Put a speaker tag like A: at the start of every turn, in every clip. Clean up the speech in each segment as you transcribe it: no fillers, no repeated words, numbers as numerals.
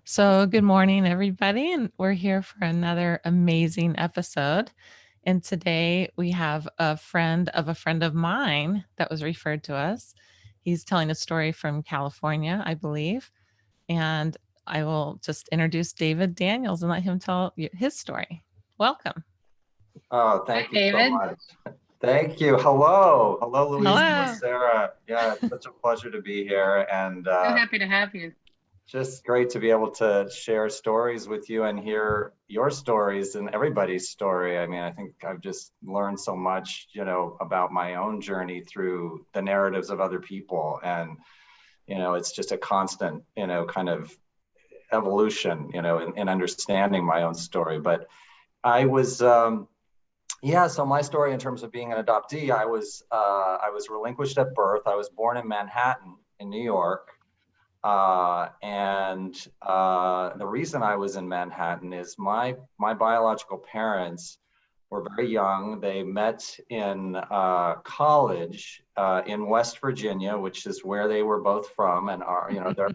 A: So, good morning, everybody, and we're here for another amazing episode. And today we have a friend of mine that was referred to us. He's telling a story from California, I believe. And I will just introduce David Daniels and let him tell his story. Welcome.
B: Oh,
C: Hi,
B: thank you so
C: David.
B: much. Thank you. Hello. Hello, Louise. Hello,
A: Hello.
B: Sarah. Yeah, it's such a pleasure to be here and
C: So happy to have you.
B: just great to be able to share stories with you and hear your stories and everybody's story. I mean, I think I've just learned so much, about my own journey through the narratives of other people. And, it's just a constant, kind of evolution, in understanding my own story. But I was, yeah, so my story in terms of being an adoptee, I was relinquished at birth. I was born in Manhattan, in New York, and the reason I was in Manhattan is my biological parents were very young. They met in college in West Virginia, which is where they were both from, and are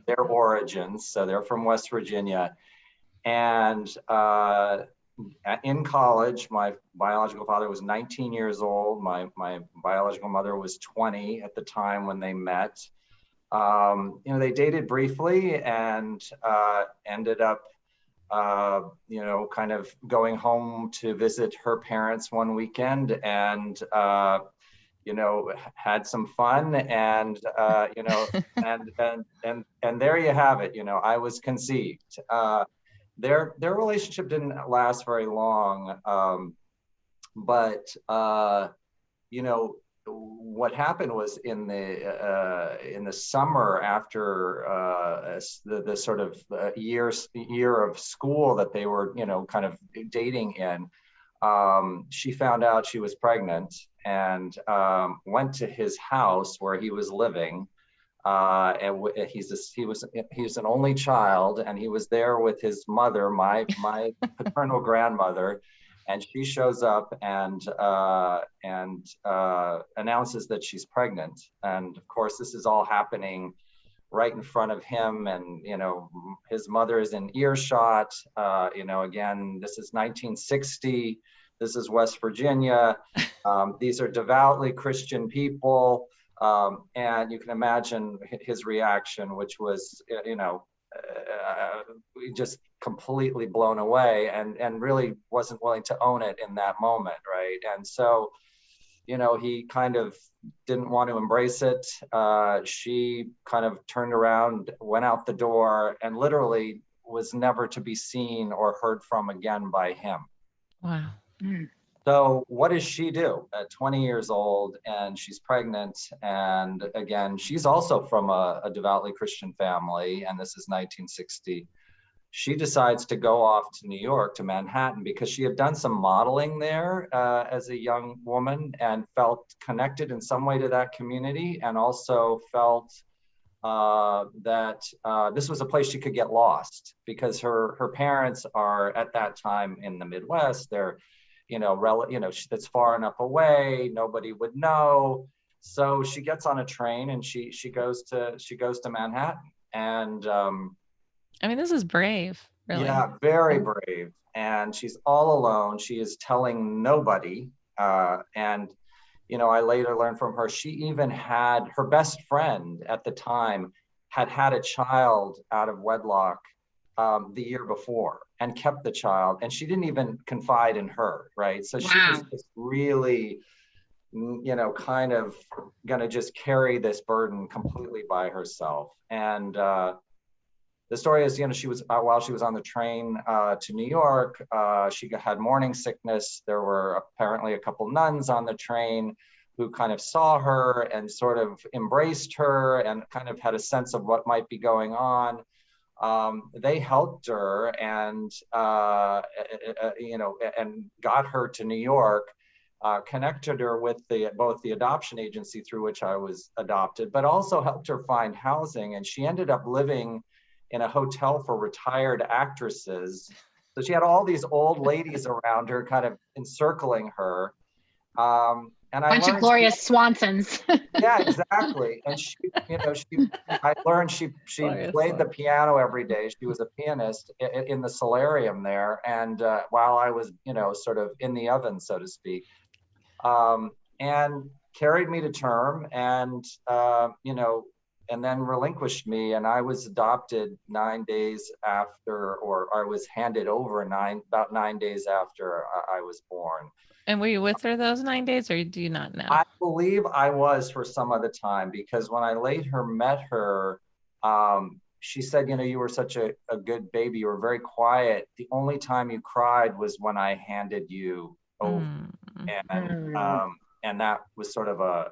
B: their origins. So they're from West Virginia, and in college, my biological father was 19 years old. My biological mother was 20 at the time when they met. They dated briefly and ended up, kind of going home to visit her parents one weekend and, had some fun and, and there you have it. I was conceived. Their relationship didn't last very long, but what happened was in the summer after the sort of year of school that they were kind of dating in, she found out she was pregnant and went to his house where he was living. He was an only child, and he was there with his mother, my paternal grandmother, and she shows up and announces that she's pregnant. And of course, this is all happening right in front of him, and his mother is in earshot. Again, this is 1960. This is West Virginia. These are devoutly Christian people. And you can imagine his reaction, which was, just completely blown away and really wasn't willing to own it in that moment, right? And so, he kind of didn't want to embrace it. She kind of turned around, went out the door, and literally was never to be seen or heard from again by him.
A: Wow.
C: Mm.
B: So what does she do at 20 years old, and she's pregnant? And again, she's also from a devoutly Christian family, and this is 1960. She decides to go off to New York, to Manhattan, because she had done some modeling there as a young woman and felt connected in some way to that community, and also felt that this was a place she could get lost, because her parents are at that time in the Midwest. They're that's far enough away, nobody would know. So she gets on a train and she goes to Manhattan. And
A: I mean, this is brave, really.
B: yeah, very brave. And she's all alone. She is telling nobody. And I later learned from her, she even had her best friend at the time had a child out of wedlock the year before and kept the child, and she didn't even confide in her, right? So she was
C: Wow.
B: just really, kind of gonna just carry this burden completely by herself. And the story is, she was while she was on the train to New York, she had morning sickness. There were apparently a couple nuns on the train who kind of saw her and sort of embraced her and kind of had a sense of what might be going on. They helped her and and got her to New York, connected her with both the adoption agency through which I was adopted, but also helped her find housing. And she ended up living in a hotel for retired actresses. So she had all these old ladies around her, kind of encircling her. and I
C: Bunch of
B: learned
C: Gloria Swansons.
B: yeah, exactly. And I learned she
A: Glorious
B: played the
A: one.
B: piano every day. She was a pianist in the solarium there. And while I was, sort of in the oven, so to speak, and carried me to term and, and then relinquished me. And I was adopted 9 days after, or I was handed over about 9 days after I was born.
A: And were you with her those 9 days, or do you not know?
B: I believe I was for some of the time, because when I later met her, she said, you were such a good baby. You were very quiet. The only time you cried was when I handed you over. And that was sort of a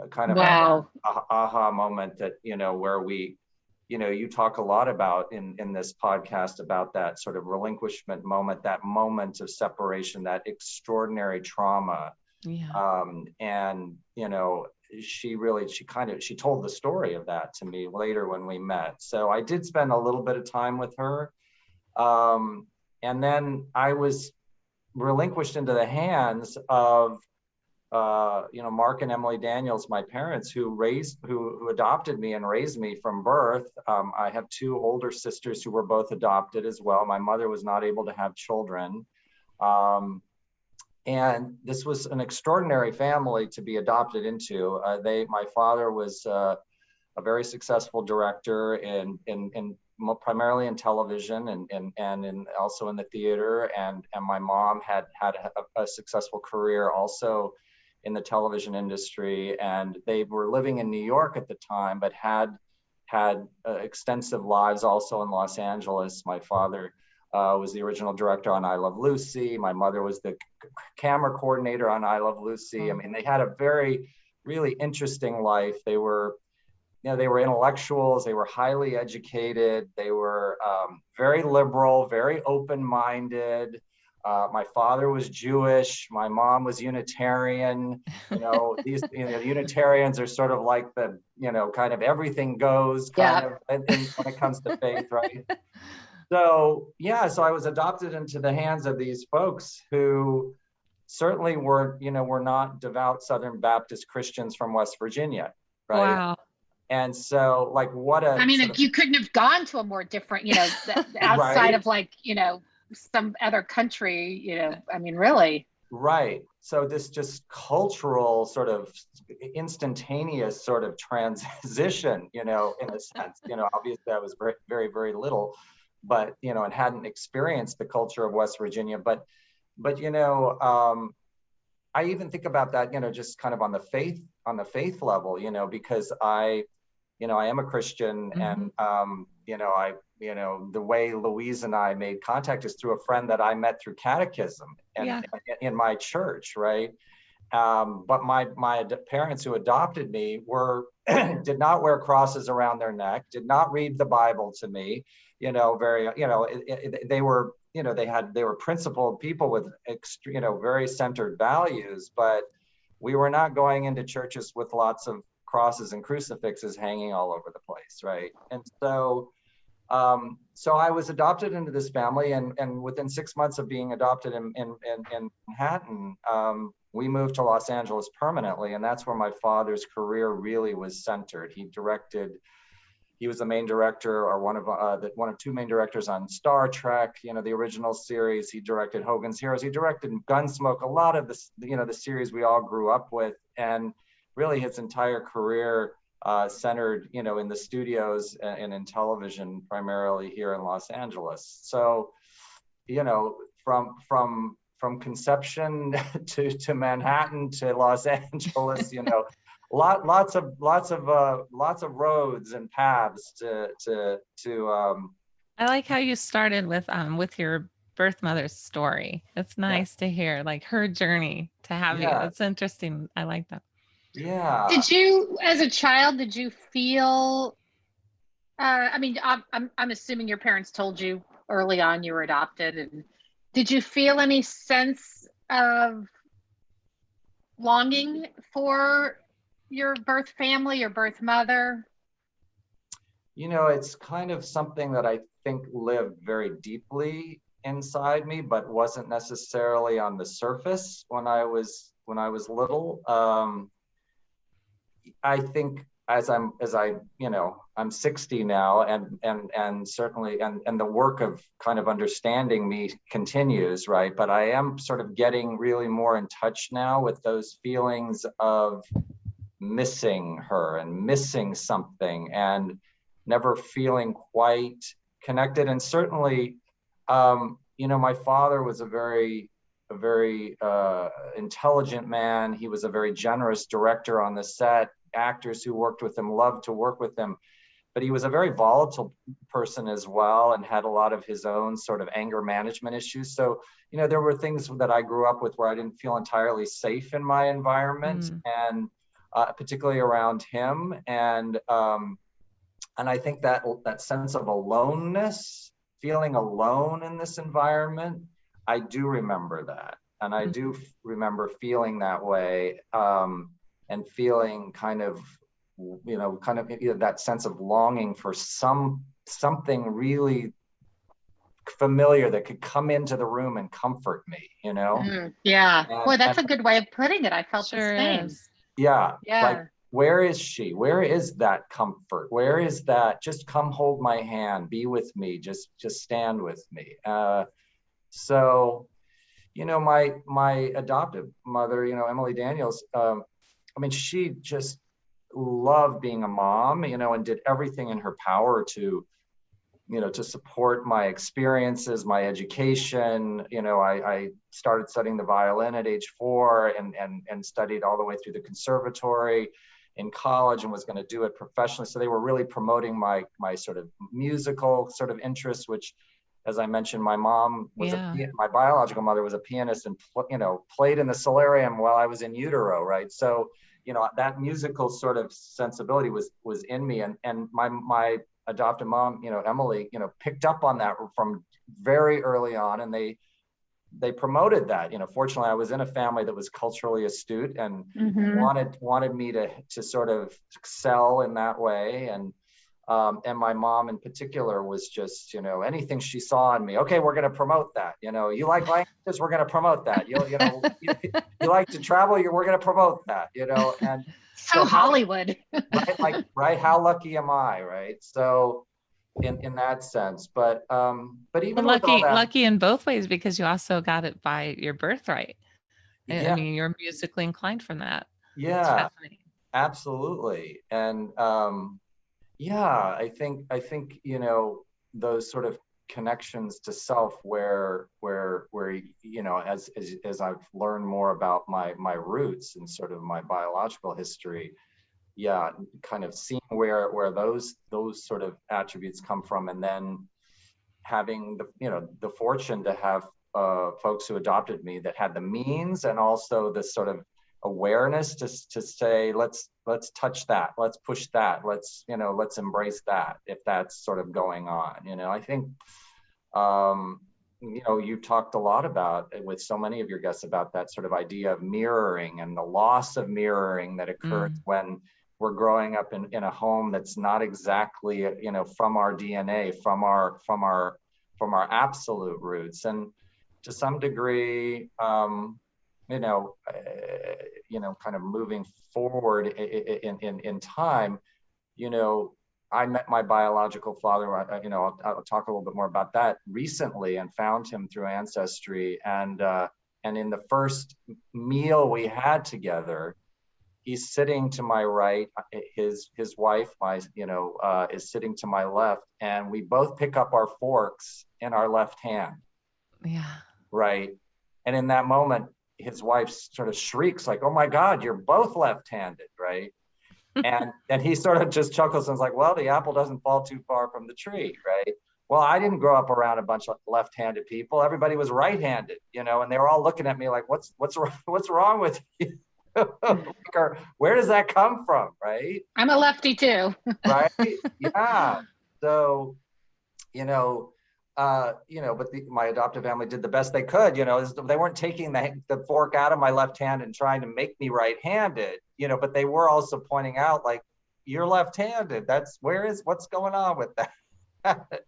B: kind of
C: Wow.
B: a aha moment that, where we, you talk a lot about in this podcast about that sort of relinquishment moment, that moment of separation, that extraordinary trauma.
A: Yeah.
B: And, she told the story of that to me later when we met. So I did spend a little bit of time with her. And then I was relinquished into the hands of, Mark and Emily Daniels, my parents, who adopted me and raised me from birth. I have two older sisters who were both adopted as well. My mother was not able to have children. And this was an extraordinary family to be adopted into. My father was a very successful director in primarily in television and also in the theater. And my mom had a successful career also in the television industry. And they were living in New York at the time, but had extensive lives also in Los Angeles. My father was the original director on I Love Lucy. My mother was the camera coordinator on I Love Lucy. I mean, they had a really interesting life. They were intellectuals. They were highly educated. They were very liberal, very open-minded. My father was Jewish. My mom was Unitarian. These Unitarians are sort of like the kind of everything goes kind of when it comes to faith, right? So I was adopted into the hands of these folks who certainly were not devout Southern Baptist Christians from West Virginia, right?
A: Wow.
B: And so,
C: You couldn't have gone to a more different, outside of some other country, really.
B: Right. So this just cultural sort of instantaneous sort of transition, in a sense, obviously I was very, very, very little, but, and hadn't experienced the culture of West Virginia, but, I even think about that, just kind of on the faith level, because I am a Christian. And, the way Louise and I made contact is through a friend that I met through catechism and in my church. Right. But my parents who adopted me did not wear crosses around their neck, did not read the Bible to me, they were, they were principled people with, very centered values, but we were not going into churches with lots of crosses and crucifixes hanging all over the place. Right. And so I was adopted into this family, and within 6 months of being adopted in Manhattan, we moved to Los Angeles permanently, and that's where my father's career really was centered. He was the main director, or one of two main directors on Star Trek, the original series. He directed Hogan's Heroes. He directed Gunsmoke, a lot of the series we all grew up with, and really his entire career centered, in the studios and in television, primarily here in Los Angeles. So, from conception to Manhattan to Los Angeles, lots of roads and paths to.
A: I like how you started with your birth mother's story. It's nice to hear like her journey to have you. It's interesting. I like that.
B: Yeah.
C: Did you, as a child, did you feel, I'm assuming your parents told you early on you were adopted, and did you feel any sense of longing for your birth family, your birth mother?
B: It's kind of something that I think lived very deeply inside me, but wasn't necessarily on the surface when I was was little, I think I'm 60 now, and certainly, and the work of kind of understanding me continues, right? But I am sort of getting really more in touch now with those feelings of missing her and missing something and never feeling quite connected. And certainly, my father was a very intelligent man. He was a very generous director on the set. Actors who worked with him loved to work with him, but he was a very volatile person as well, and had a lot of his own sort of anger management issues. So, there were things that I grew up with where I didn't feel entirely safe in my environment, and particularly around him. And I think that sense of aloneness, feeling alone in this environment, I do remember that. And I do remember feeling that way, and feeling kind of that sense of longing for something really familiar that could come into the room and comfort me,
C: Yeah. Boy, that's a good way of putting it. I felt the same.
B: Yeah. Like, where is she? Where is that comfort? Where is that? Just come hold my hand, be with me, just stand with me. So, my adoptive mother, Emily Daniels, she just loved being a mom, and did everything in her power to support my experiences, my education. I started studying the violin at age 4, and studied all the way through the conservatory in college, and was going to do it professionally. So they were really promoting my sort of musical sort of interests, which, as I mentioned, my mom was my biological mother was a pianist, and played in the solarium while I was in utero, right? So that musical sort of sensibility was in me, and my adoptive mom, Emily, picked up on that from very early on, and they promoted that. Fortunately, I was in a family that was culturally astute, and wanted me to sort of excel in that way. And my mom in particular was just, anything she saw in me, okay, we're going to promote that. You like languages, we're going to promote that. You like to travel, we're going to promote that. And
C: so Hollywood,
B: right? How lucky am I, right? So, in that sense, but even
A: lucky in both ways, because you also got it by your birthright.
B: Yeah.
A: I mean, you're musically inclined from that.
B: Yeah, absolutely. And I think those sort of connections to self, where as I've learned more about my roots and sort of my biological history, kind of seeing where those sort of attributes come from, and then having the fortune to have folks who adopted me that had the means, and also the sort of awareness to say, let's touch that, let's push that, let's embrace that, if that's sort of going on. I think you talked a lot about, with so many of your guests, about that sort of idea of mirroring, and the loss of mirroring that occurs when we're growing up in a home that's not exactly from our DNA, from our absolute roots. And to some degree, kind of moving forward in time, I met my biological father, I'll talk a little bit more about that, recently, and found him through Ancestry. And in the first meal we had together, he's sitting to my right, his wife, is sitting to my left, and we both pick up our forks in our left hand.
A: Yeah.
B: Right. And in that moment, his wife sort of shrieks like, "Oh my God, you're both left-handed," right? and he sort of just chuckles and is like, "Well, the apple doesn't fall too far from the tree," right? Well, I didn't grow up around a bunch of left-handed people. Everybody was right-handed, and they were all looking at me like, what's wrong with you? Where does that come from, right?
C: I'm a lefty too.
B: Right? Yeah. So, but my adoptive family did the best they could. They weren't taking the fork out of my left hand and trying to make me right-handed, but they were also pointing out, like, you're left-handed. What's going on with that?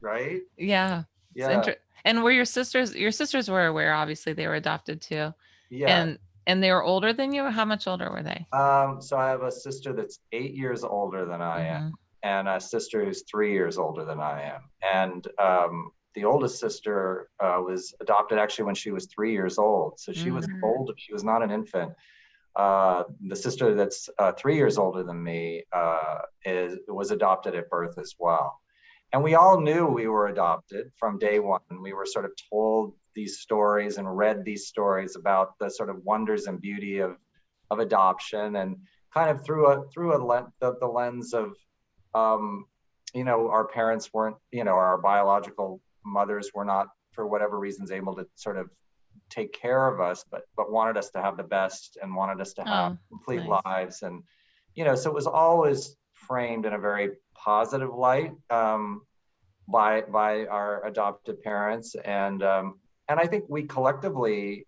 B: Right?
A: Yeah.
B: Yeah.
A: And were your sisters were aware? Obviously they were adopted too.
B: Yeah.
A: And they were older than you? How much older were they?
B: So I have a sister that's 8 years older than I am, and a sister who's 3 years older than I am. And the oldest sister was adopted actually when she was 3 years old. So she was old. She was not an infant. The sister that's 3 years older than me was adopted at birth as well. And we all knew we were adopted from day one. We were sort of told these stories and read these stories about the sort of wonders and beauty of adoption, and kind of through the lens of, our parents weren't, our biological mothers were not, for whatever reasons, able to sort of take care of us, but wanted us to have the best and wanted us to have complete lives. And, so it was always framed in a very positive light by our adopted parents. And I think we collectively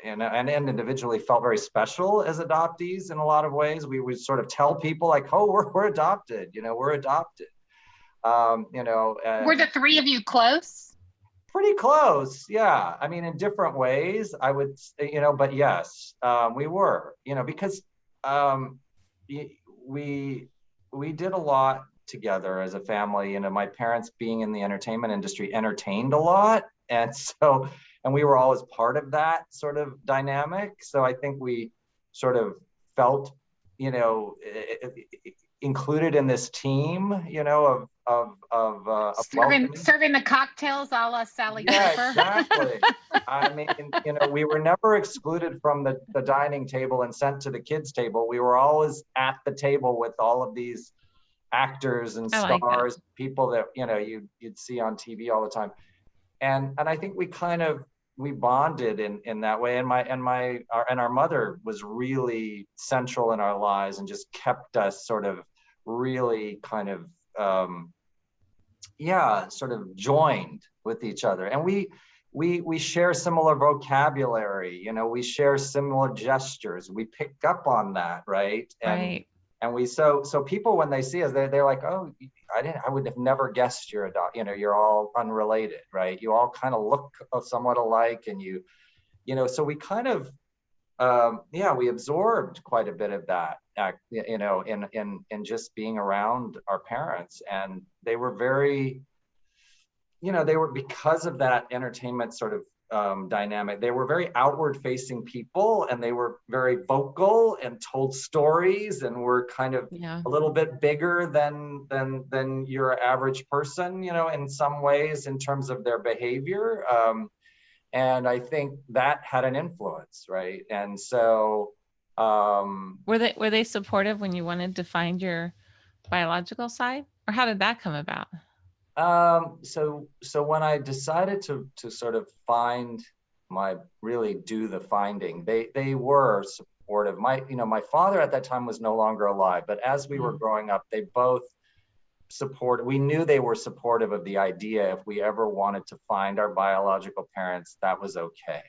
B: and individually felt very special as adoptees in a lot of ways. We would sort of tell people like, oh, we're adopted, we're adopted.
C: Were the three of you close?
B: Pretty close, yeah. I mean, in different ways, I would, but yes, we were, because we did a lot together as a family. My parents, being in the entertainment industry, entertained a lot, and we were always part of that sort of dynamic. So I think we sort of felt, included in this team, of
C: serving the cocktails a la Sally Cooper.
B: Exactly. I mean, we were never excluded from the dining table and sent to the kids' table. We were always at the table with all of these actors and stars, people that you'd see on TV all the time, and I think we bonded in that way. And our mother was really central in our lives and just kept us sort of really kind of sort of joined with each other. And we share similar vocabulary, we share similar gestures. We pick up on that, right? And we so people, when they see us, they're like, oh, I would have never guessed you're you're all unrelated, right? You all kind of look somewhat alike, and so we kind of we absorbed quite a bit of that, in just being around our parents. And they were very, because of that entertainment sort of dynamic, they were very outward facing people, and they were very vocal and told stories, and were kind of a little bit bigger than your average person, in some ways, in terms of their behavior. And I think that had an influence, right? And so
A: were they supportive when you wanted to find your biological side, or how did that come about?
B: So when I decided to sort of do the finding, they were supportive. My father at that time was no longer alive, but as we were growing up, they both we knew they were supportive of the idea, if we ever wanted to find our biological parents, that was okay.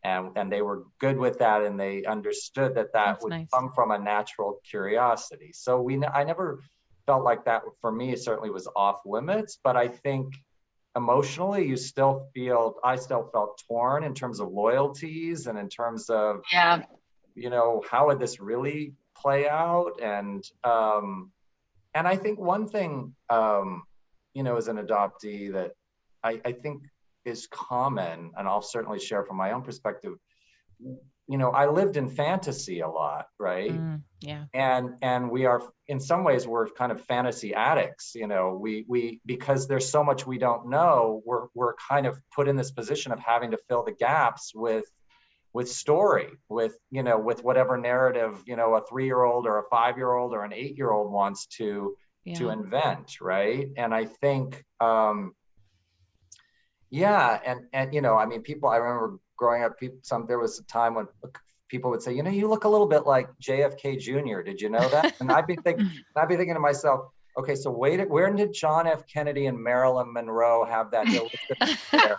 B: And they were good with that, and they understood that would come from a natural curiosity. So I never felt like that, for me, certainly was off limits, but I think emotionally I still felt torn in terms of loyalties, and in terms of, how would this really play out? And I think one thing, as an adoptee, that I think is common, and I'll certainly share from my own perspective, I lived in fantasy a lot, right? And we are, in some ways, we're kind of fantasy addicts. We because there's so much we don't know, we're kind of put in this position of having to fill the gaps with story, with whatever narrative, a 3-year-old or a 5-year-old or an 8-year-old wants to invent, right? And I think, and I mean, people, I remember growing up, there was a time when people would say, you look a little bit like JFK Jr. Did you know that? And I'd be thinking to myself, okay, so where did John F. Kennedy and Marilyn Monroe have that illicit hair?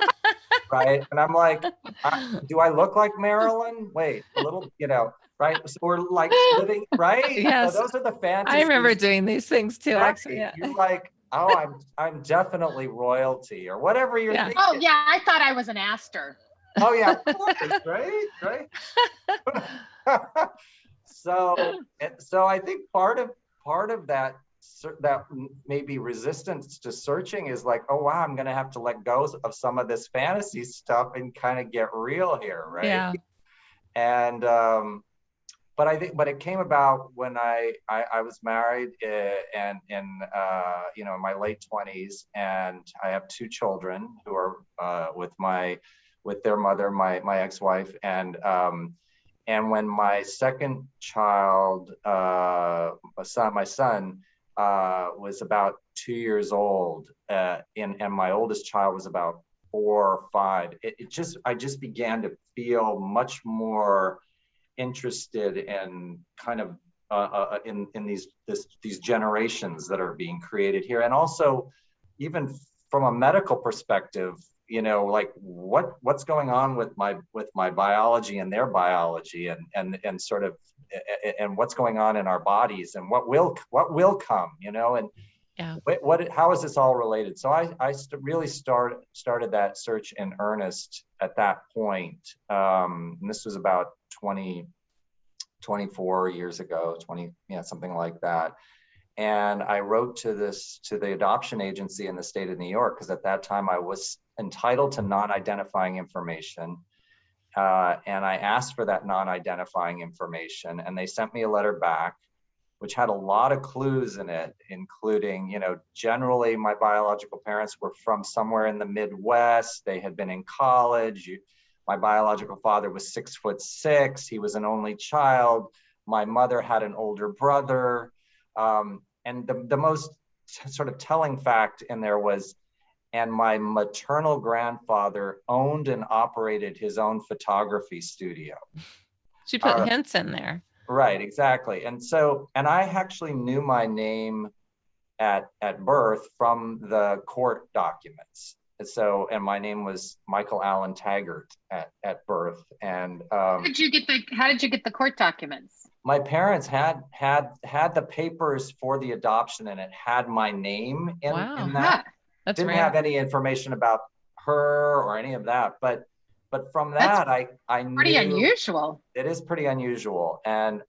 B: Right? And I'm like, do I look like Marilyn? Wait, a little, right? So we're like living, right?
A: Yes.
B: So those are the fantasies.
A: I remember doing these things too, actually. Yeah.
B: You're like, oh, I'm definitely royalty, or whatever you're thinking.
C: Oh yeah, I thought I was an Astor.
B: Oh yeah, of course, right, right. So I think part of that maybe resistance to searching is like, oh wow, I'm gonna have to let go of some of this fantasy stuff and kind of get real here, right?
A: Yeah.
B: And but it came about when I was married and in in my late 20s, and I have two children who are with their mother, my ex-wife, and when my second child, my son, was about 2 years old, and my oldest child was about 4 or 5. I just began to feel much more interested in kind of in these generations that are being created here, and also even from a medical perspective, like what's going on with my biology and their biology, and sort of and what's going on in our bodies, and what will come, and
A: Yeah.
B: how is this all related? So I really started that search in earnest at that point. And this was about 24 years ago, 20, yeah, something like that. And I wrote to the adoption agency in the state of New York, because at that time I was entitled to non-identifying information. And I asked for that non-identifying information, and they sent me a letter back, which had a lot of clues in it, including, generally my biological parents were from somewhere in the Midwest. They had been in college. My biological father was 6'6". He was an only child. My mother had an older brother. And the most sort of telling fact in there was, and my maternal grandfather owned and operated his own photography studio.
A: She put hints in there.
B: Right, exactly. And I actually knew my name at birth from the court documents. And my name was Michael Allen Taggart at birth. And
C: how did you get the court documents?
B: My parents had the papers for the adoption, and it had my name in that.
A: That's
B: Didn't
A: rare.
B: have any information about her or any of that, but from that, I knew.
C: Pretty unusual.
B: It is pretty unusual. And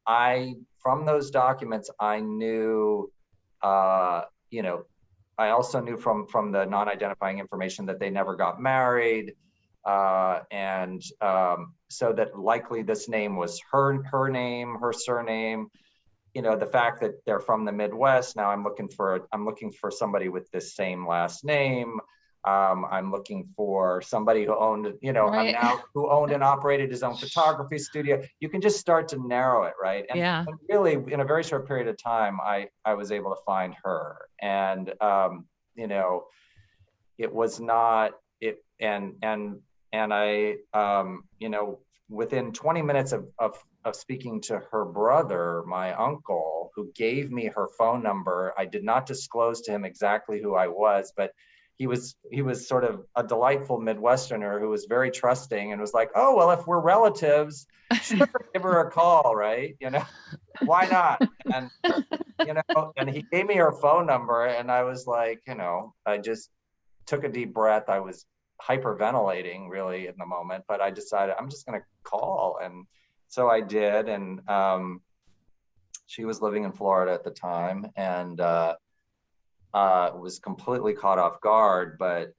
B: from those documents, I knew, I also knew from the non-identifying information that they never got married. And so that likely this name was her name, her surname. The fact that they're from the Midwest. Now I'm looking for somebody with this same last name. I'm looking for somebody who owned, who owned and operated his own photography studio. You can just start to narrow it, right? And really, in a very short period of time, I was able to find her, and it was not it, and I, within 20 minutes of speaking to her brother, my uncle, who gave me her phone number. I did not disclose to him exactly who I was, but he was sort of a delightful Midwesterner who was very trusting and was like, oh, well, if we're relatives, sure, give her a call, right? Why not? And, and he gave me her phone number, and I was like, I just took a deep breath. I was hyperventilating really in the moment, but I decided I'm just going to call. And so I did. And she was living in Florida at the time, and was completely caught off guard, but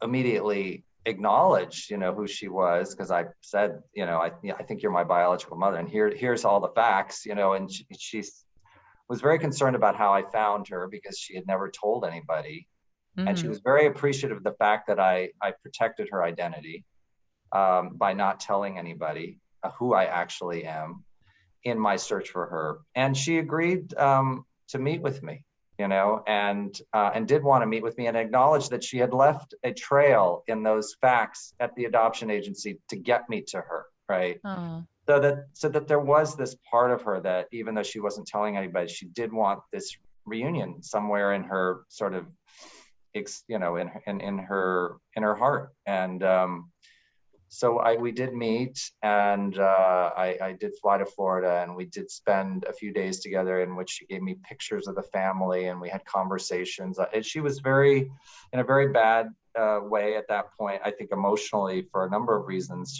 B: immediately acknowledged, who she was, because I said, I think you're my biological mother, and here's all the facts, and she was very concerned about how I found her, because she had never told anybody. Mm-hmm. And she was very appreciative of the fact that I protected her identity by not telling anybody who I actually am in my search for her. And she agreed to meet with me, and did want to meet with me, and acknowledged that she had left a trail in those facts at the adoption agency to get me to her, right? Oh. So that there was this part of her that, even though she wasn't telling anybody, she did want this reunion somewhere in her sort of, in her heart. And so we did meet, and I did fly to Florida, and we did spend a few days together, in which she gave me pictures of the family, and we had conversations. And she was in a very bad way at that point. I think emotionally, for a number of reasons.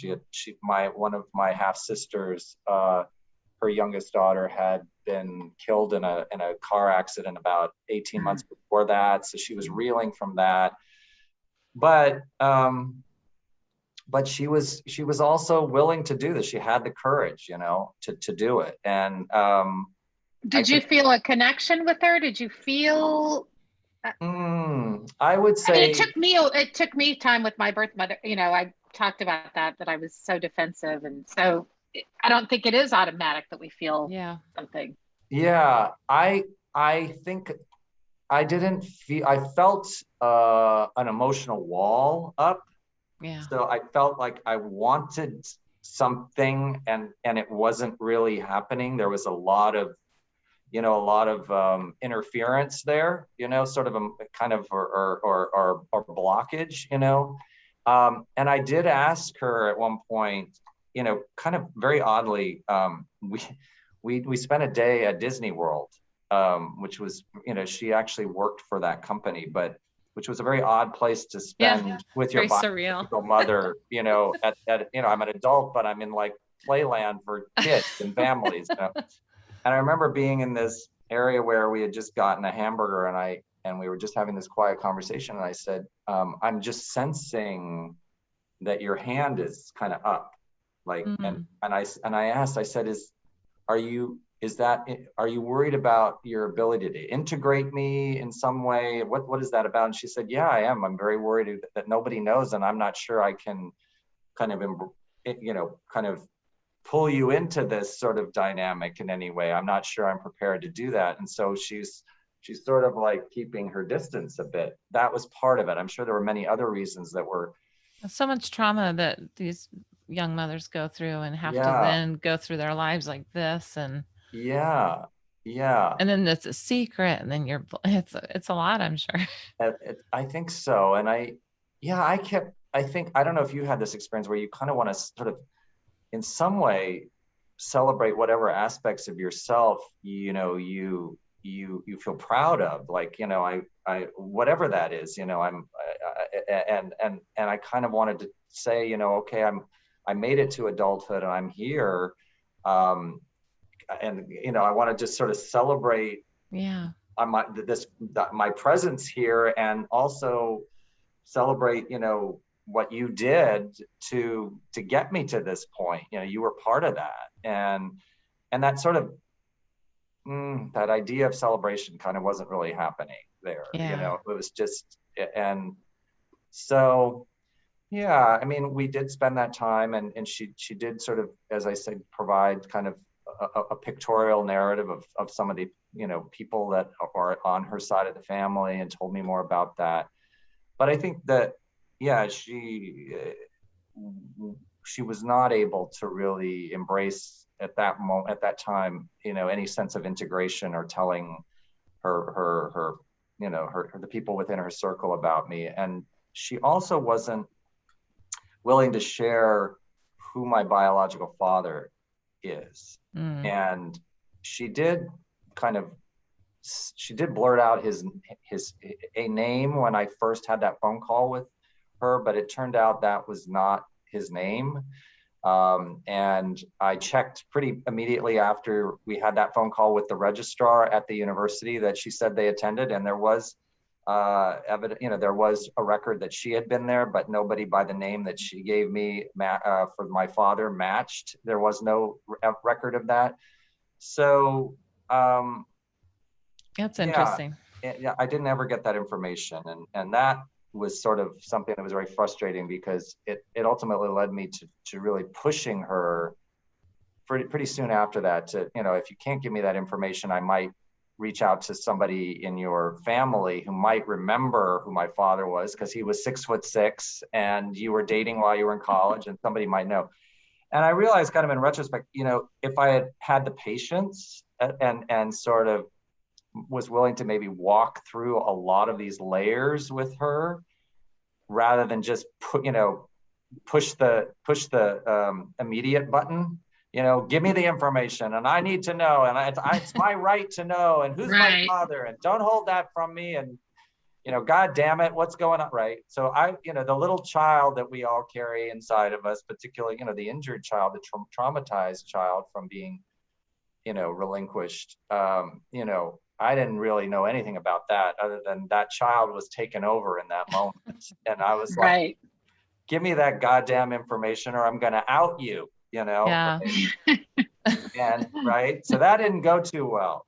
B: One of my half sisters, her youngest daughter had been killed in a car accident about 18 months before that, so she was reeling from that. But she was also willing to do this. She had the courage, to do it. And
C: did you feel a connection with her? Did you feel?
B: I would say,
C: I mean, it took me time with my birth mother. I talked about that I was so defensive, and so I don't think it is automatic that we feel something.
B: Yeah, I think I didn't feel. I felt an emotional wall up.
A: Yeah.
B: So I felt like I wanted something, and it wasn't really happening. There was a lot of interference there, sort of a kind of or blockage, and I did ask her at one point, kind of very oddly, we spent a day at Disney World, which was, she actually worked for that company, but which was a very odd place to spend with your biological mother, at I'm an adult, but I'm in like playland for kids and families. And I remember being in this area where we had just gotten a hamburger, and we were just having this quiet conversation. And I said, I'm just sensing that your hand is kind of up, like, and I asked, I said, are you worried about your ability to integrate me in some way? What is that about? And she said, yeah, I am. I'm very worried that nobody knows, and I'm not sure I can kind of pull you into this sort of dynamic in any way. I'm not sure I'm prepared to do that. And so she's sort of like keeping her distance a bit. That was part of it. I'm sure there were many other reasons that were.
A: So much trauma that these young mothers go through and have to then go through their lives like this. And
B: yeah.
A: And then it's a secret, and then it's a lot, I'm sure.
B: I think so. And I don't know if you had this experience where you kind of want to sort of, in some way, celebrate whatever aspects of yourself you feel proud of, like, I whatever that is, I'm and I kind of wanted to say, okay, I made it to adulthood, and I'm here, and I want to just sort of celebrate my presence here, and also celebrate what you did to get me to this point. You were part of that, and that sort of that idea of celebration kind of wasn't really happening there. It was just, and so I mean, we did spend that time, and she did sort of, as I said, provide kind of a pictorial narrative of some of the people that are on her side of the family, and told me more about that. But I think that she was not able to really embrace at that time, any sense of integration, or telling her the people within her circle about me. And she also wasn't willing to share who my biological father is. And she did blurt out a name when I first had that phone call with her, but it turned out that was not his name. And I checked pretty immediately after we had that phone call with the registrar at the university that she said they attended, and there was evidence, there was a record that she had been there, but nobody by the name that she gave me for my father matched. There was no record of that. So
A: that's interesting.
B: Yeah, I didn't ever get that information, and that was sort of something that was very frustrating, because it ultimately led me to really pushing her pretty soon after that to, if you can't give me that information, I might reach out to somebody in your family who might remember who my father was, because he was 6'6", and you were dating while you were in college, and somebody might know. And I realized, kind of in retrospect, if I had the patience and sort of was willing to maybe walk through a lot of these layers with her, rather than just push the immediate button, give me the information, and I need to know, and it's my right to know, and who's my father, and don't hold that from me. And God damn it, what's going on, right? So the little child that we all carry inside of us, particularly, the injured child, the traumatized child from being, relinquished, I didn't really know anything about that other than that child was taken over in that moment. And I was like, give me that goddamn information or I'm going to out you,
A: Yeah.
B: And right. So that didn't go too well.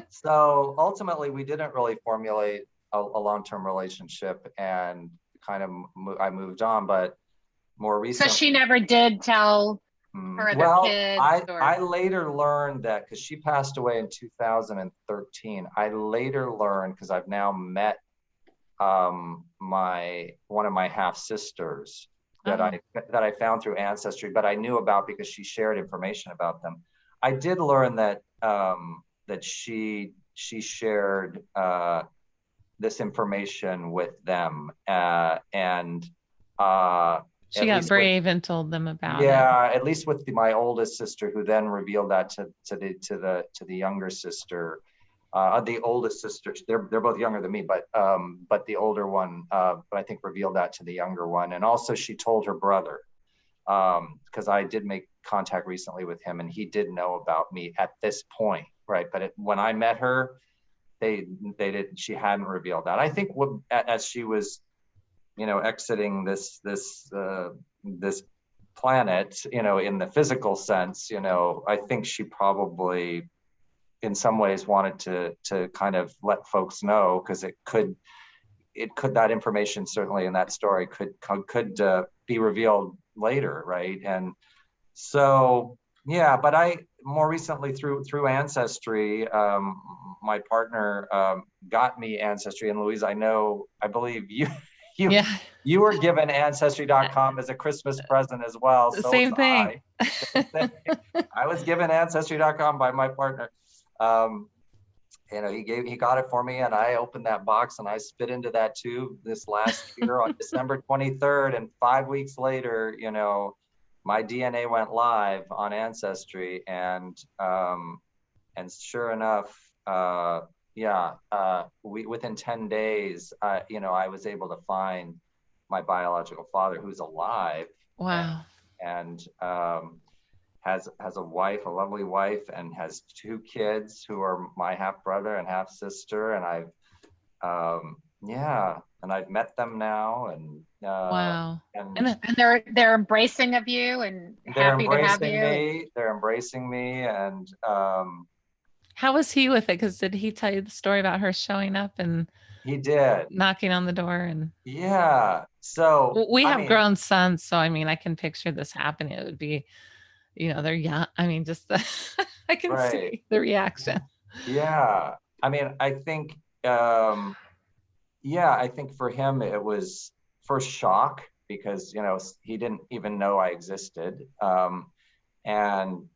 B: So ultimately we didn't really formulate a long-term relationship and kind of I moved on, but more recently.
C: So she never did tell her other kids?
B: I later learned that because she passed away in 2013. I later learned, because I've now met one of my half sisters that I found through Ancestry, but I knew about because she shared information about them. I did learn that that she shared this information with them, and
A: she got brave and told them about it.
B: Yeah, at least with my oldest sister, who then revealed that to the younger sister. The oldest sister, they're both younger than me, but the older one, I think, revealed that to the younger one. And also she told her brother, because I did make contact recently with him and he did know about me at this point, right? But when I met her, she hadn't revealed that. I think as she was, exiting this planet, in the physical sense, I think she probably in some ways wanted to kind of let folks know, because it could that information certainly in that story could be revealed later, right? And so yeah, but I more recently through Ancestry, my partner got me Ancestry, and Louise, I believe you were given Ancestry.com as a Christmas present as well. So
A: Same thing.
B: I was given Ancestry.com by my partner. He got it for me, and I opened that box and I spit into that tube this last year on December 23rd, and 5 weeks later, my DNA went live on Ancestry, and sure enough, within 10 days, I was able to find my biological father, who's alive.
A: Wow.
B: And has a wife, a lovely wife, and has 2 kids who are my half brother and half sister. And I've met them now, and
A: wow.
C: And they're embracing of you and happy to have you.
B: They're embracing me, and
A: how was he with it? Because did he tell you the story about her showing up and
B: he did
A: knocking on the door? And
B: yeah, so
A: we have grown sons, so I can picture this happening. It would be, they're young. Just I can see the reaction.
B: Yeah, I think I think for him it was first shock, because he didn't even know I existed, and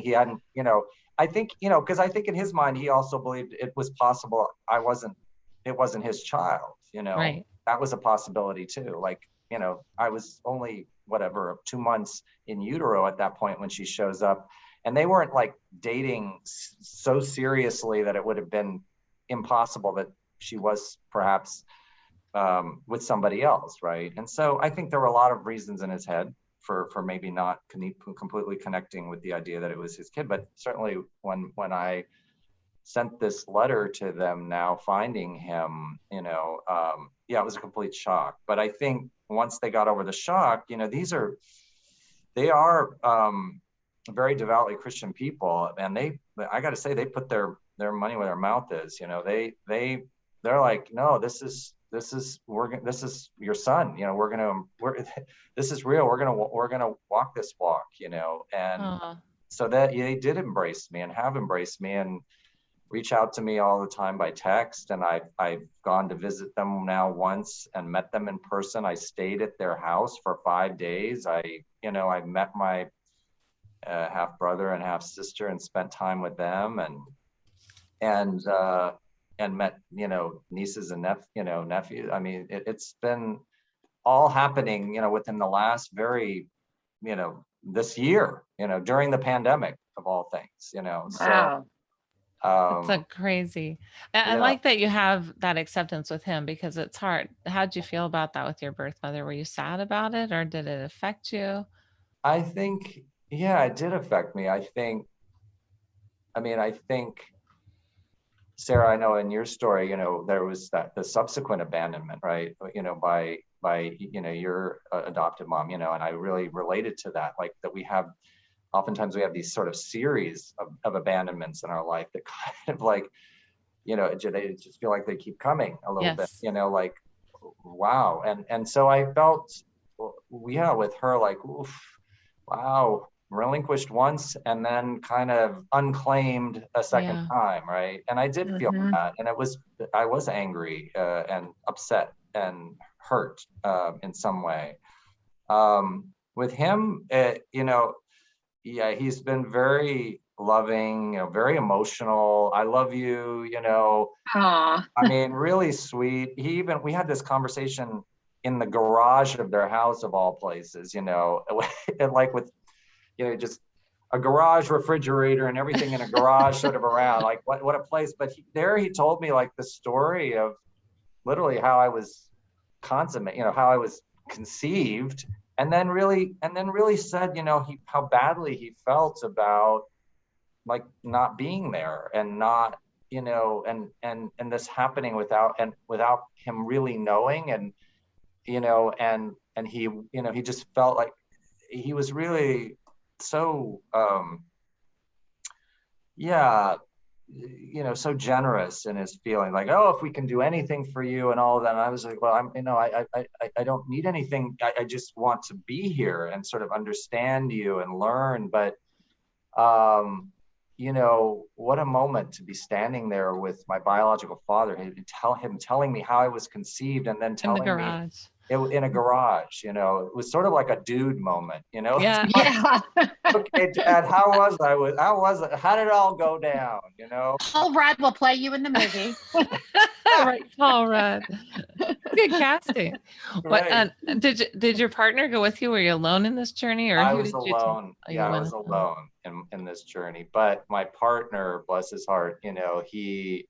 B: he hadn't, I think, because I think in his mind he also believed it was possible it wasn't his child,
A: Right.
B: That was a possibility too. Like, I was only 2 months in utero at that point when she shows up, and they weren't like dating so seriously that it would have been impossible that she was perhaps with somebody else, right? And so I think there were a lot of reasons in his head for maybe not completely connecting with the idea that it was his kid. But certainly when I sent this letter to them now, finding him, it was a complete shock. But I think once they got over the shock, they are very devoutly Christian people, and I got to say, they put their money where their mouth is. They're like, no, this is your son. This is real. We're gonna walk this walk. And so that they did embrace me and have embraced me and reach out to me all the time by text. And I've gone to visit them now once and met them in person. I stayed at their house for 5 days. I met my half brother and half sister and spent time with them, and met nieces and nephews. It's been all happening within the last this year, during the pandemic of all things.
C: Wow.
A: It's a crazy. I
B: Yeah,
A: like that you have that acceptance with him because it's hard. How'd you feel about that with your birth mother? Were you sad about it or did it affect you?
B: I think, yeah, it did affect me. I think, Sarah, I know in your story, there was the subsequent abandonment, right? By your adoptive mom, and I really related to that, like that oftentimes we have these sort of series of abandonments in our life that kind of like, they just feel like they keep coming a little bit,
A: Yes.
B: like, wow. And so I felt, yeah, with her, like, oof, wow, relinquished once and then kind of unclaimed a second
A: Yeah.
B: time, right? And I did feel
C: Mm-hmm.
B: that, and I was angry and upset and hurt in some way. With him, yeah, he's been very loving, very emotional. I love you,
C: Aw.
B: I mean, really sweet. We had this conversation in the garage of their house of all places, and like with, just a garage refrigerator and everything in a garage sort of around, like what a place. But he told me like the story of literally how I was how I was conceived, and then really said, how badly he felt about like not being there and not, and this happening without him really knowing. And and he just felt like he was really so yeah, so generous in his feeling, like, oh, if we can do anything for you and all of that. And I was like, well, I don't need anything. I just want to be here and sort of understand you and learn. But what a moment to be standing there with my biological father, him telling me how I was conceived, and then
A: In the
B: telling me
A: garage.
B: in a garage. It was sort of like a dude moment. It's
A: Yeah.
B: like,
C: Yeah.
B: okay, Dad, how did it all go down?
C: Paul Rudd will play you in the movie.
A: Right, Paul Rudd. Good casting. What
B: Right.
A: did your partner go with you? Were you alone in this journey, or
B: I
A: who
B: was
A: did you take?
B: alone.
A: Oh,
B: Yeah,
A: you
B: I
A: went
B: was
A: alone.
B: alone in this journey. But my partner, bless his heart, he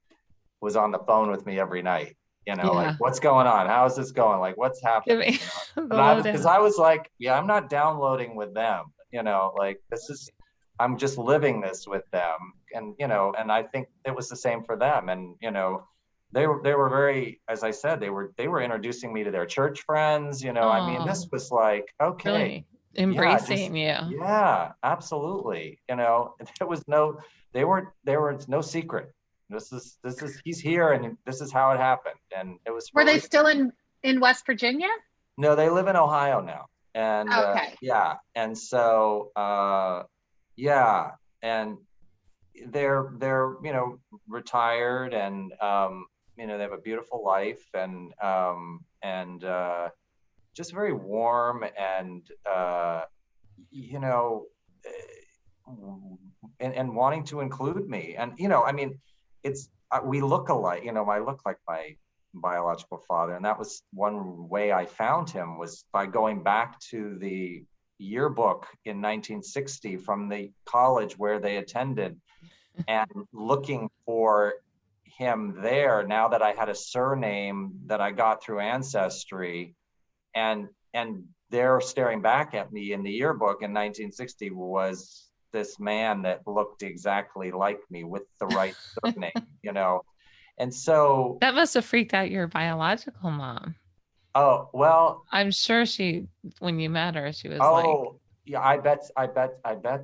B: was on the phone with me every night. Like,
A: Yeah.
B: what's going on? How is this going? Like, what's
A: Give
B: happening?
A: me the
B: And because
A: lowdown.
B: I was like, yeah, I'm not downloading with them. Like I'm just living this with them. And and I think it was the same for them. And they were very, as I said, they were introducing me to their church friends. I mean,
A: Oh,
B: this was like, okay,
A: really
B: yeah, just
A: embracing you.
B: yeah, absolutely. There was there was no secret. He's here, and this is how it happened, and it was
C: Were
B: for a
C: they
B: reason.
C: still in West Virginia?
B: No, they live in Ohio now. And
C: Okay.
B: yeah, and so yeah, and they're retired, and they have a beautiful life, and just very warm, and you know and wanting to include me. And I mean, it's we look alike. I look like my biological father, and that was one way I found him, was by going back to the yearbook in 1960 from the college where they attended, and looking for him there, now that I had a surname that I got through Ancestry. And they're staring back at me in the yearbook in 1960 was this man that looked exactly like me with the right surname. And so,
A: That must have freaked out your biological mom.
B: oh, well,
A: I'm sure when you met her, she was like,
B: oh, yeah, I bet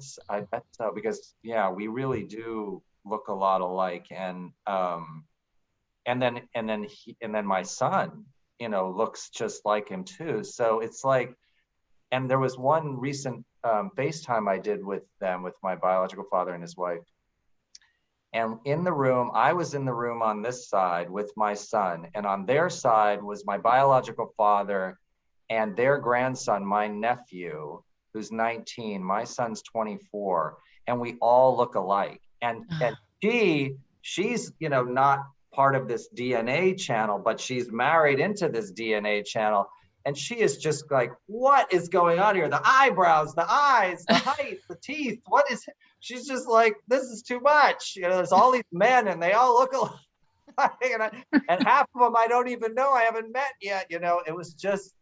B: so, because yeah, we really do look a lot alike. And then my son, looks just like him too. So it's like, and there was one recent FaceTime I did with them, with my biological father and his wife. And I was in the room on this side with my son, and on their side was my biological father and their grandson, my nephew, who's 19, my son's 24, and we all look alike. And she's, not part of this DNA channel, but she's married into this DNA channel. And she is just like, what is going on here? The eyebrows, the eyes, the height, the teeth. What is it? she's just like, this is too much. You know, there's all these men and they all look alike. And half of them I don't even know, I haven't met yet. You know, it was just,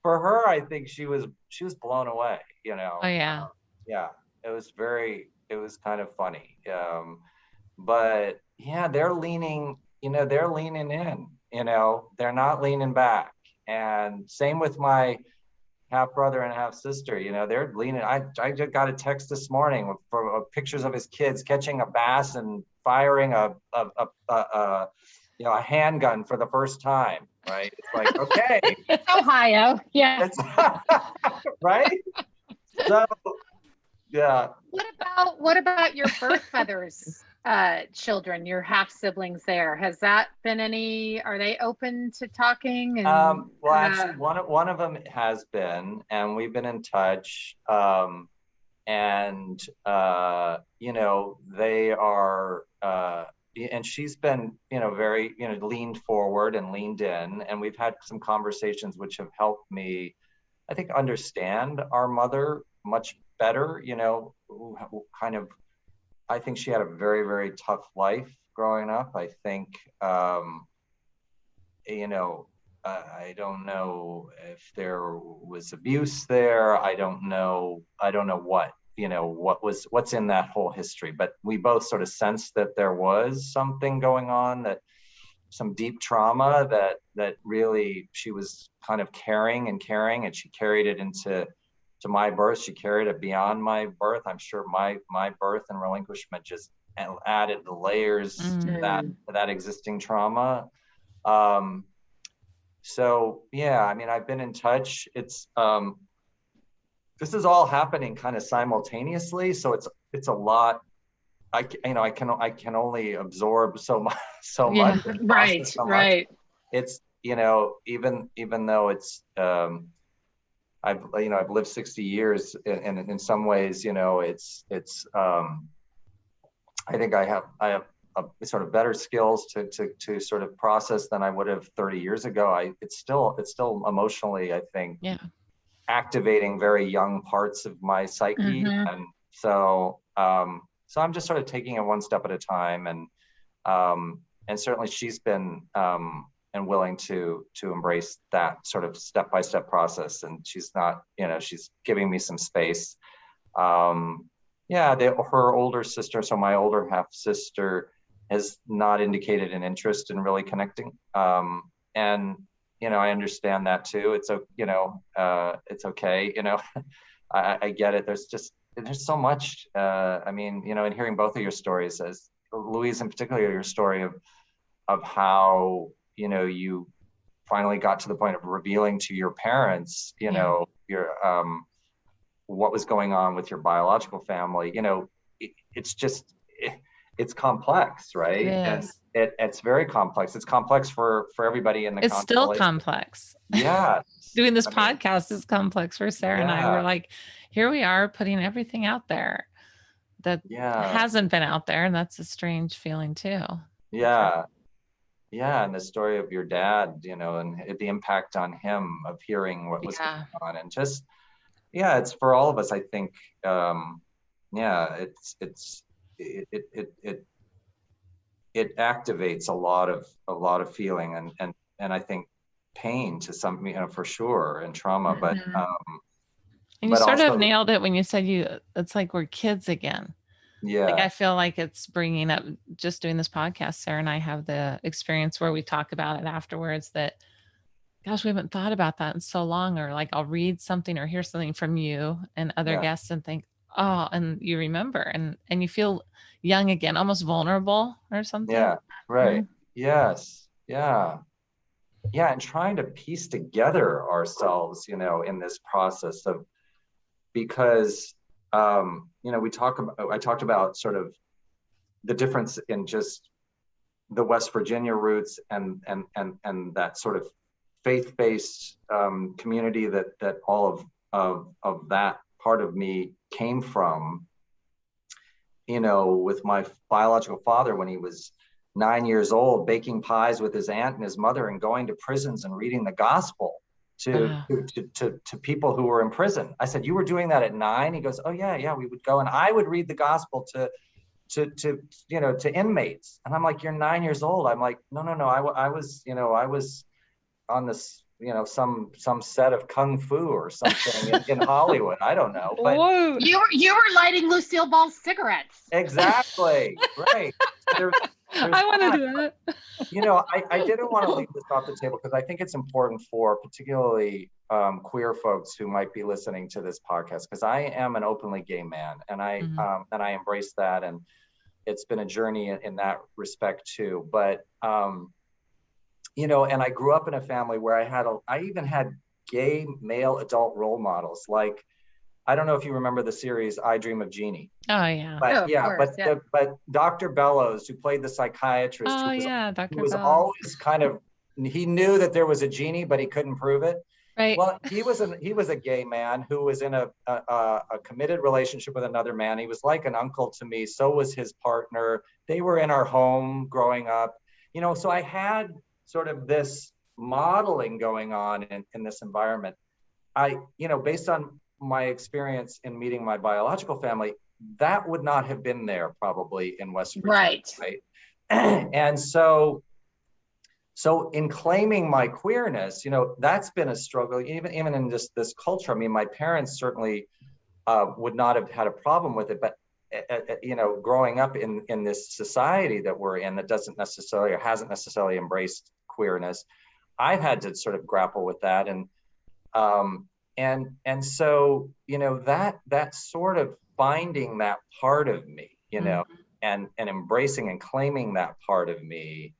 B: for her, I think she was blown away, you know.
A: Oh yeah.
B: Yeah, it was kind of funny. But yeah, they're leaning in, you know, they're not leaning back. And same with my half brother and half sister, you know, they're leaning. I just got a text this morning for pictures of his kids catching a bass and firing a handgun for the first time, right? It's like, okay.
C: Ohio, yeah.
B: Right? So yeah.
C: What about your birth mother's children, your half siblings there? Has that been are they open to talking? And
B: well, actually one of them has been, and we've been in touch. And you know, they are and she's been, you know, very, you know, leaned forward and leaned in, and we've had some conversations which have helped me, I think, understand our mother much better. You know, kind of, I think she had a very, very tough life growing up. I think, you know, I don't know if there was abuse there. I don't know what, you know, what's in that whole history, but we both sort of sensed that there was something going on, that some deep trauma that really she was kind of carrying, and she carried it into my birth. She carried it beyond my birth. I'm sure my birth and relinquishment just added the layers to that existing trauma. So yeah, I mean, I've been in touch. It's this is all happening kind of simultaneously, so it's a lot. I can only absorb so much.
C: Right, right.
B: It's, you know, even though it's I've lived 60 years, and in some ways, you know, it's I think I have a sort of better skills to sort of process than I would have 30 years ago. It's still emotionally, I think, activating very young parts of my psyche. And so I'm just sort of taking it one step at a time, and certainly she's been and willing to embrace that sort of step-by-step process, and she's not, you know, she's giving me some space. Her older sister, so my older half sister, has not indicated an interest in really connecting, and you know, I understand that too. It's it's okay, you know. I get it. There's so much. I mean, you know, in hearing both of your stories, as Louise in particular, your story of how, you know, you finally got to the point of revealing to your parents, you know, your what was going on with your biological family. You know, it's complex, right? And it's very complex. It's complex for everybody in the
A: It's still complex.
B: Yeah.
A: Doing this podcast is complex for Sarah and I. We're like, here we are putting everything out there that hasn't been out there. And that's a strange feeling too.
B: Yeah. Yeah. And the story of your dad, you know, and the impact on him of hearing what was going on, and just, it's for all of us, I think. It activates a lot of feeling, and I think pain to some, you know, for sure, and trauma. But
A: and you sort of nailed it when you said it's like we're kids again.
B: Yeah.
A: Like, I feel like it's bringing up, just doing this podcast, Sarah and I have the experience where we talk about it afterwards, that, gosh, we haven't thought about that in so long. Or like, I'll read something or hear something from you and other guests and think, oh, and you remember, and you feel young again, almost vulnerable or something.
B: Yeah. Right. Yes. Yeah. Yeah. And trying to piece together ourselves, you know, in this process of, because, you know, I talked about sort of the difference in just the West Virginia roots and that sort of faith-based community that all of that part of me came from, you know, with my biological father when he was 9 years old, baking pies with his aunt and his mother and going to prisons and reading the gospel, to people who were in prison. I said, you were doing that at 9? He goes, oh yeah, we would go and I would read the gospel to inmates. And I'm like, you're 9 years old. I'm like, no, I was on this, some set of kung fu or something in Hollywood. I don't know. But
C: whoa. You were lighting Lucille Ball's cigarettes.
B: Exactly. Right. There's
A: I want to do that.
B: I didn't want to leave this off the table because I think it's important for particularly queer folks who might be listening to this podcast, because I am an openly gay man, and I embrace that, and it's been a journey in that respect too. But and I grew up in a family where I even had gay male adult role models. Like, I don't know if you remember the series I Dream of Jeannie.
A: Oh yeah.
B: But but Dr. Bellows, who played the psychiatrist, who was always kind of, he knew that there was a genie, but he couldn't prove it.
A: Right.
B: Well, he was a gay man who was in a committed relationship with another man. He was like an uncle to me. So was his partner. They were in our home growing up. So I had sort of this modeling going on in this environment. Based on my experience in meeting my biological family, that would not have been there probably in West Virginia, right? And so in claiming my queerness, that's been a struggle, even in just this culture. I mean, my parents certainly would not have had a problem with it, but growing up in this society that we're in that doesn't necessarily or hasn't necessarily embraced queerness, I've had to sort of grapple with that. And so, that sort of finding that part of me, and embracing and claiming that part of me,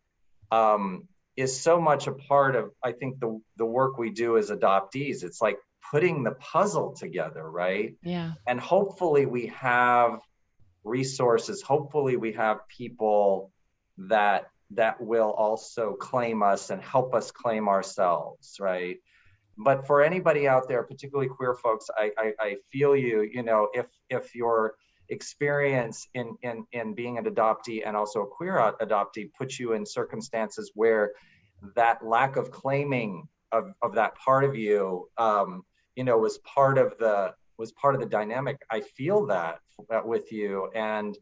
B: is so much a part of, I think, the work we do as adoptees. It's like putting the puzzle together, right?
A: Yeah.
B: And hopefully we have resources. Hopefully we have people that will also claim us and help us claim ourselves, right? But for anybody out there, particularly queer folks, I feel you. If your experience in being an adoptee and also a queer adoptee puts you in circumstances where that lack of claiming of that part of you, was part of the dynamic. I feel that with you, and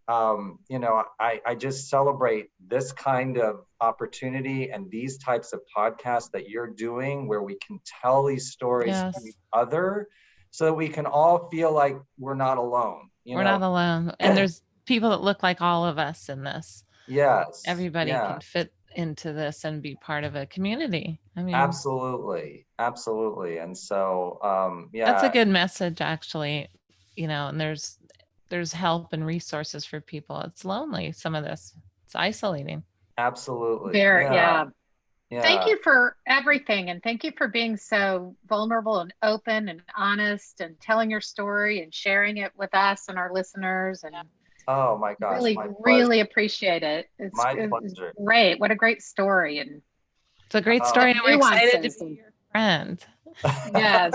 B: I just celebrate this kind of opportunity and these types of podcasts that you're doing, where we can tell these stories to each other, so that we can all feel like we're not alone.
A: We're not alone. And there's people that look like all of us in this.
B: Yes.
A: Everybody can fit into this and be part of a community. I mean,
B: absolutely. And so,
A: that's a good message, actually, and there's help and resources for people. It's lonely, some of this. It's isolating.
B: Absolutely.
C: Yeah. Thank you for everything. And thank you for being so vulnerable and open and honest and telling your story and sharing it with us and our listeners. And
B: oh my gosh,
C: really appreciate it. It's great. What a great story. And
A: it's a great story. And we're excited to be your friend.
C: Yes.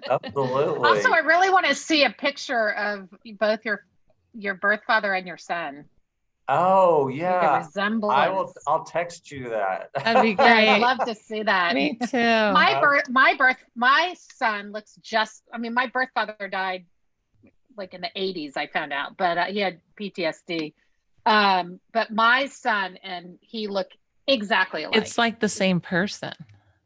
B: Absolutely.
C: Also, I really want to see a picture of both your birth father and your son.
B: Oh yeah.
C: The resemblance.
B: I'll text you that.
A: That'd be great.
C: I'd love to see that.
A: Me too.
C: My son looks my birth father died like in the 80s, I found out, but he had PTSD. But my son and he look exactly alike.
A: It's like the same person.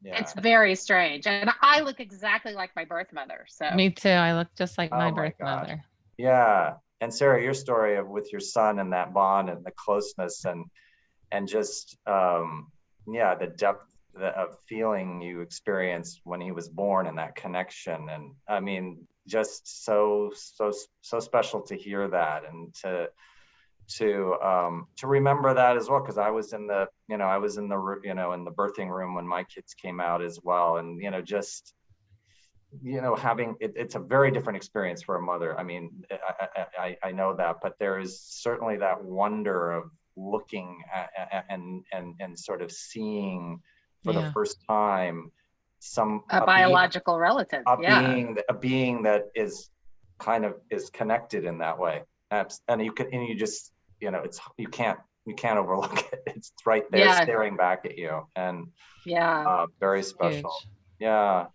C: Yeah. It's very strange. And I look exactly like my birth mother. So
A: me too. I look just like my birth mother.
B: Yeah. And Sarah, your story with your son and that bond and the closeness and just the depth of feeling you experienced when he was born and that connection. And I mean, just so special to hear that and to remember that as well, because I was in the in the birthing room when my kids came out as well, and having it's a very different experience for a mother. I mean, I know that, but there is certainly that wonder of looking at and sort of seeing for the first time a
C: biological relative,
B: a being that is kind of is connected in that way. And you just you can't you can't overlook it. It's right there
C: Yeah.
B: staring back at you, and
C: Yeah.
B: very special.
A: Huge.
B: Yeah.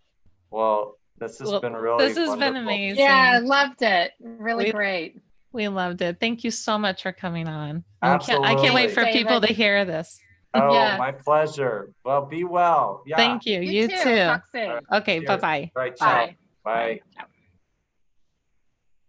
B: Well, this has been really
A: this has
B: wonderful.
A: been amazing.
C: Yeah, I loved it. Really great.
A: We loved it. Thank you so much for coming on.
B: Absolutely.
A: I can't wait for
C: Thanks,
A: people
C: David.
A: to hear this.
B: Oh,
C: Yeah.
B: my pleasure. Well, be well. Yeah.
A: Thank you. You too.
C: Talk soon.
B: All right.
A: Okay,
B: Cheers.
A: bye-bye.
B: All right, ciao.
C: Bye.
B: Bye.
C: Ciao.